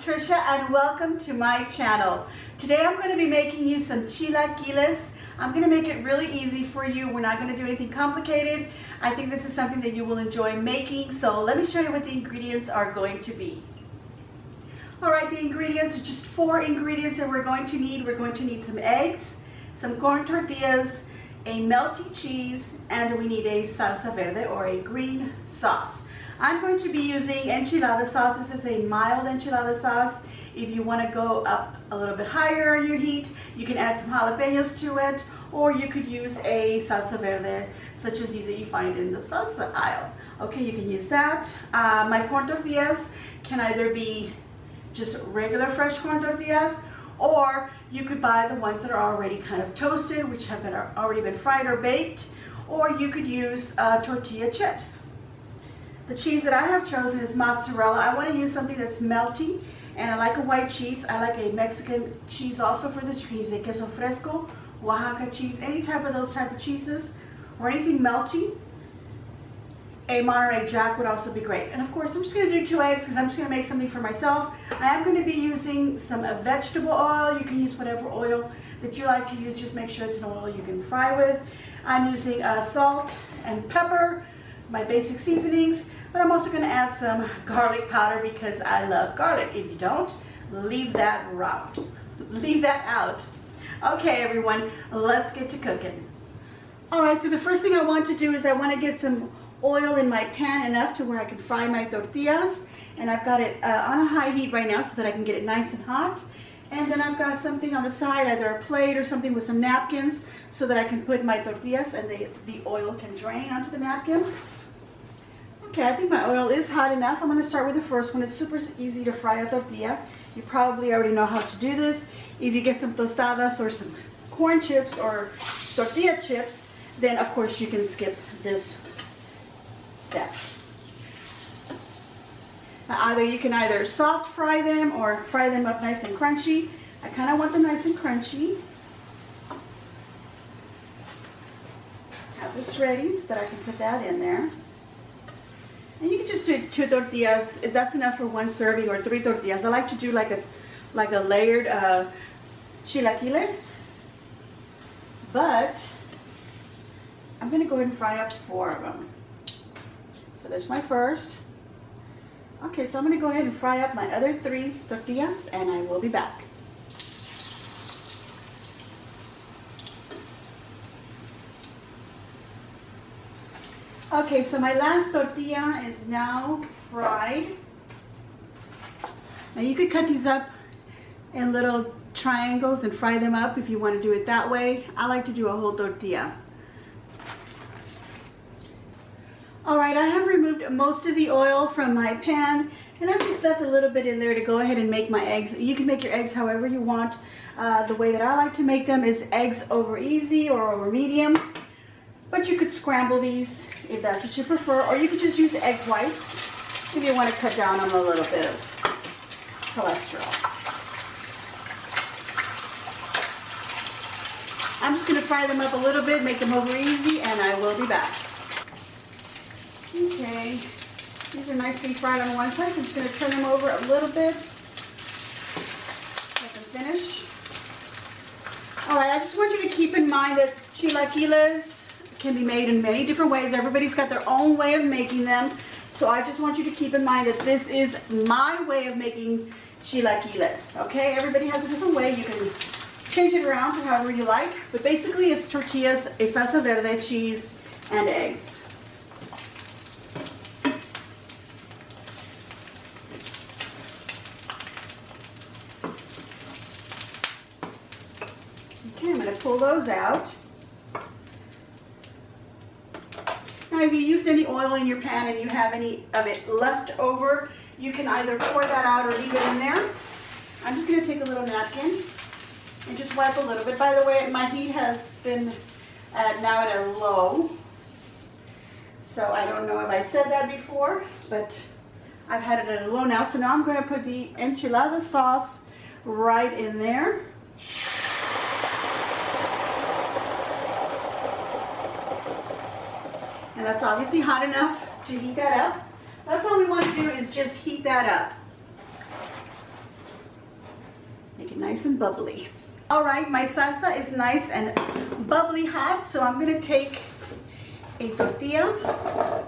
Fodtricia and welcome to my channel. Today I'm going to be making you some chilaquiles. I'm going to make it really easy for you. We're not going to do anything complicated. I think this is something that you will enjoy making. So let me show you what the ingredients are going to be. Alright, the ingredients are just 4 ingredients that we're going to need. We're going to need some eggs, some corn tortillas, a melty cheese, and we need a salsa verde or a green sauce. I'm going to be using enchilada sauce. This is a mild enchilada sauce. If you want to go up a little bit higher on your heat, you can add some jalapenos to it, or you could use a salsa verde, such as these that you find in the salsa aisle. Okay, you can use that. My corn tortillas can either be just regular fresh corn tortillas, or you could buy the ones that are already kind of toasted, which have already been fried or baked, or you could use tortilla chips. The cheese that I have chosen is mozzarella. I want to use something that's melty, and I like a white cheese. I like a Mexican cheese also for this. You can use a queso fresco, Oaxaca cheese, any type of those type of cheeses, or anything melty. A Monterey Jack would also be great. And of course, I'm just going to do 2 eggs because I'm just going to make something for myself. I am going to be using some vegetable oil. You can use whatever oil that you like to use. Just make sure it's an oil you can fry with. I'm using salt and pepper, my basic seasonings, but I'm also going to add some garlic powder because I love garlic. If you don't, leave that out. Leave that out. Okay, everyone, let's get to cooking. All right, so the first thing I want to do is I want to get some oil in my pan enough to where I can fry my tortillas, and I've got it on a high heat right now so that I can get it nice and hot. And then I've got something on the side, either a plate or something with some napkins, so that I can put my tortillas and the oil can drain onto the napkins. Okay, I think my oil is hot enough. I'm going to start with the first one. It's super easy to fry a tortilla. You probably already know how to do this. If you get some tostadas or some corn chips or tortilla chips, then of course you can skip this step. Now, you can either soft fry them or fry them up nice and crunchy. I kind of want them nice and crunchy. Have this ready so that I can put that in there. And you can just do 2 tortillas if that's enough for 1 serving, or 3 tortillas. I like to do like a layered chilaquile, but I'm going to go ahead and fry up 4 of them. So there's my first. Okay, so I'm going to go ahead and fry up my other 3 tortillas, and I will be back. Okay, so my last tortilla is now fried. Now you could cut these up in little triangles and fry them up if you want to do it that way. I like to do a whole tortilla. Alright, I have removed most of the oil from my pan, and I've just left a little bit in there to go ahead and make my eggs. You can make your eggs however you want. The way that I like to make them is eggs over easy or over medium. But you could scramble these if that's what you prefer, or you could just use egg whites if you want to cut down on a little bit of cholesterol. I'm just going to fry them up a little bit, make them over easy, and I will be back. Okay, these are nicely fried on one side, so I'm just going to turn them over a little bit. Let them finish. Alright, I just want you to keep in mind that chilaquiles can be made in many different ways. Everybody's got their own way of making them. So I just want you to keep in mind that this is my way of making chilaquiles. Okay, everybody has a different way. You can change it around to however you like. But basically it's tortillas, a salsa verde, cheese, and eggs. Okay, I'm going to pull those out. Now, if you used any oil in your pan and you have any of it left over, you can either pour that out or leave it in there. I'm just going to take a little napkin and just wipe a little bit. By the way, my heat has been now at a low. So I don't know if I said that before, but I've had it at a low now. So now I'm going to put the enchilada sauce right in there. And that's obviously hot enough to heat that up. That's all we want to do is just heat that up. nice and bubbly. All right, my salsa is nice and bubbly hot, so I'm gonna take a tortilla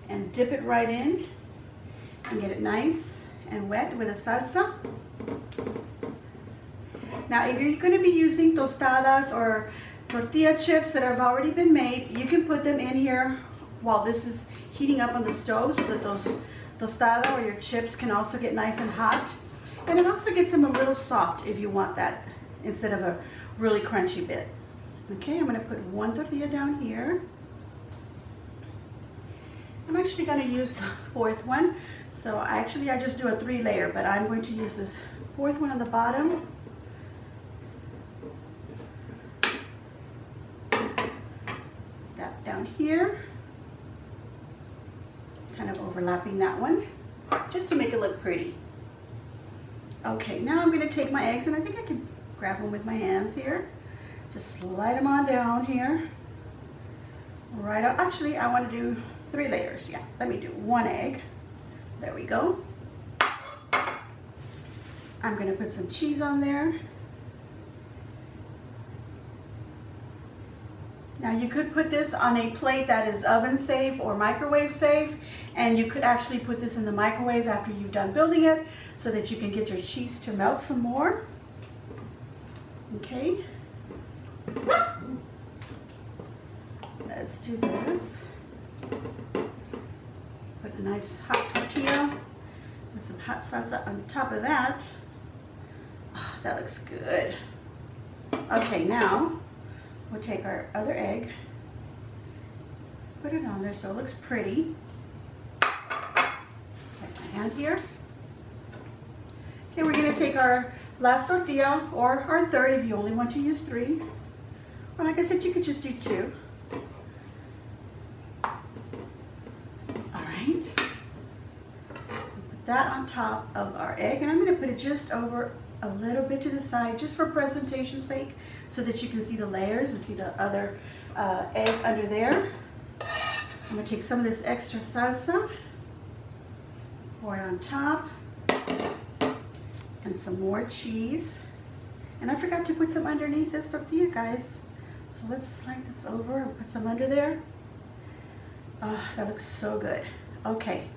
and dip it right in and get it nice and wet with a salsa. Now, if you're gonna be using tostadas or tortilla chips that have already been made, you can put them in here while this is heating up on the stove so that those tostada or your chips can also get nice and hot. And it also gets them a little soft if you want that instead of a really crunchy bit. Okay, I'm gonna put one tortilla down here. I'm actually gonna use the fourth one. So I just do a 3-layer, but I'm going to use this fourth one on the bottom. That down here. Kind of overlapping that one, just to make it look pretty. Okay, now I'm gonna take my eggs, and I think I can grab them with my hands here. Just slide them on down here. Right up. Actually, I want to do 3 layers. Yeah, let me do 1 egg. There we go. I'm gonna put some cheese on there. Now you could put this on a plate that is oven safe or microwave safe, and you could actually put this in the microwave after you've done building it so that you can get your cheese to melt some more. Okay. Let's do this. Put a nice hot tortilla with some hot salsa on top of that. Oh, that looks good. Okay, now we'll take our other egg, put it on there so it looks pretty. Take my hand here. Okay, we're gonna take our last tortilla, or our third if you only want to use 3. Or like I said, you could just do 2. All right. Put that on top of our egg, and I'm gonna put it just over a little bit to the side, just for presentation's sake, so that you can see the layers and see the other egg under there. I'm gonna take some of this extra salsa, pour it on top, and some more cheese. And I forgot to put some underneath this tortilla, guys. So let's slide this over and put some under there. That looks so good. Okay.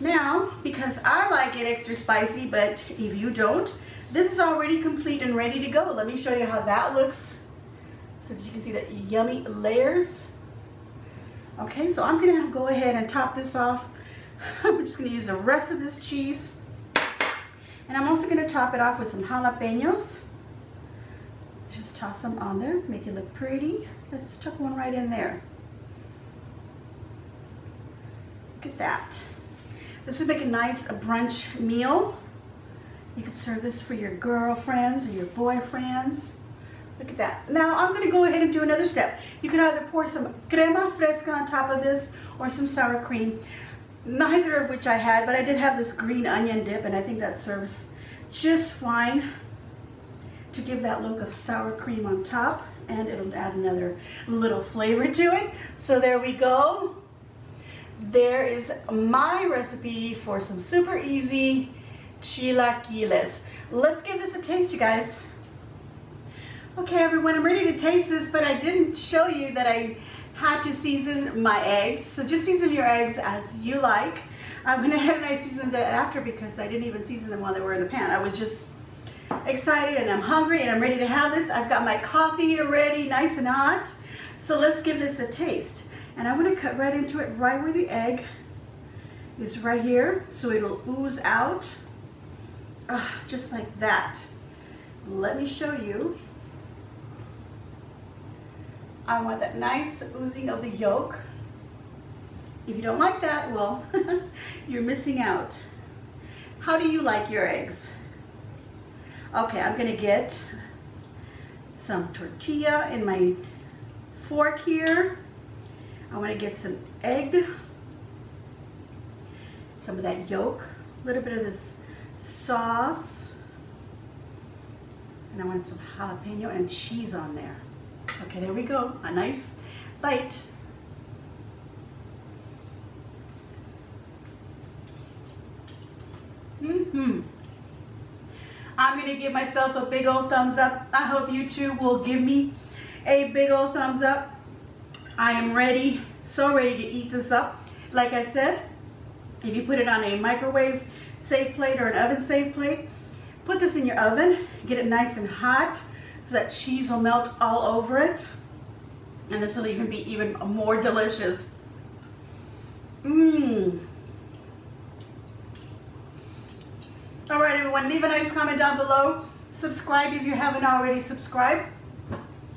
Now, because I like it extra spicy, but if you don't, this is already complete and ready to go. Let me show you how that looks so that you can see the yummy layers. Okay, so I'm gonna go ahead and top this off. I'm just gonna use the rest of this cheese. And I'm also gonna top it off with some jalapenos. Just toss them on there, make it look pretty. Let's tuck one right in there. Look at that. This would make a nice brunch meal. You could serve this for your girlfriends or your boyfriends. Look at that. Now I'm gonna go ahead and do another step. You could either pour some crema fresca on top of this or some sour cream. Neither of which I had, but I did have this green onion dip, and I think that serves just fine to give that look of sour cream on top, and it'll add another little flavor to it. So there we go. There is my recipe for some super easy chilaquiles. Let's give this a taste, you guys. Okay, everyone, I'm ready to taste this, but I didn't show you that I had to season my eggs. So just season your eggs as you like. I went ahead and I seasoned it after because I didn't even season them while they were in the pan. I was just excited and I'm hungry and I'm ready to have this. I've got my coffee here ready, nice and hot. So let's give this a taste. And I'm gonna cut right into it, right where the egg is right here, so it'll ooze out, just like that. Let me show you. I want that nice oozing of the yolk. If you don't like that, well, you're missing out. How do you like your eggs? Okay, I'm gonna get some tortilla in my fork here. I want to get some egg, some of that yolk, a little bit of this sauce, and I want some jalapeno and cheese on there. Okay, there we go, a nice bite. I'm going to give myself a big old thumbs up. I hope you too will give me a big old thumbs up. I am ready, so ready to eat this up. Like I said, if you put it on a microwave safe plate or an oven safe plate, put this in your oven, get it nice and hot so that cheese will melt all over it. And this will even be even more delicious. Mmm. All right, everyone, leave a nice comment down below. Subscribe if you haven't already subscribed.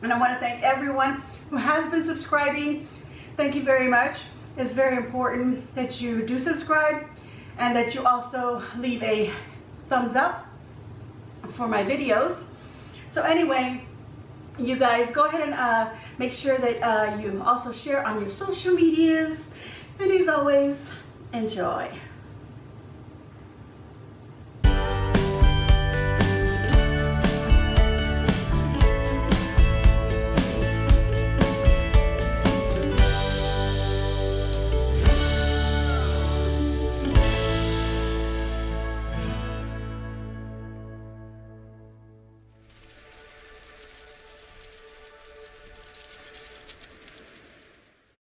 And I want to thank everyone who has been subscribing. Thank you very much. It's very important that you do subscribe and that you also leave a thumbs up for my videos. So anyway, you guys go ahead and make sure that you also share on your social medias. And as always, enjoy.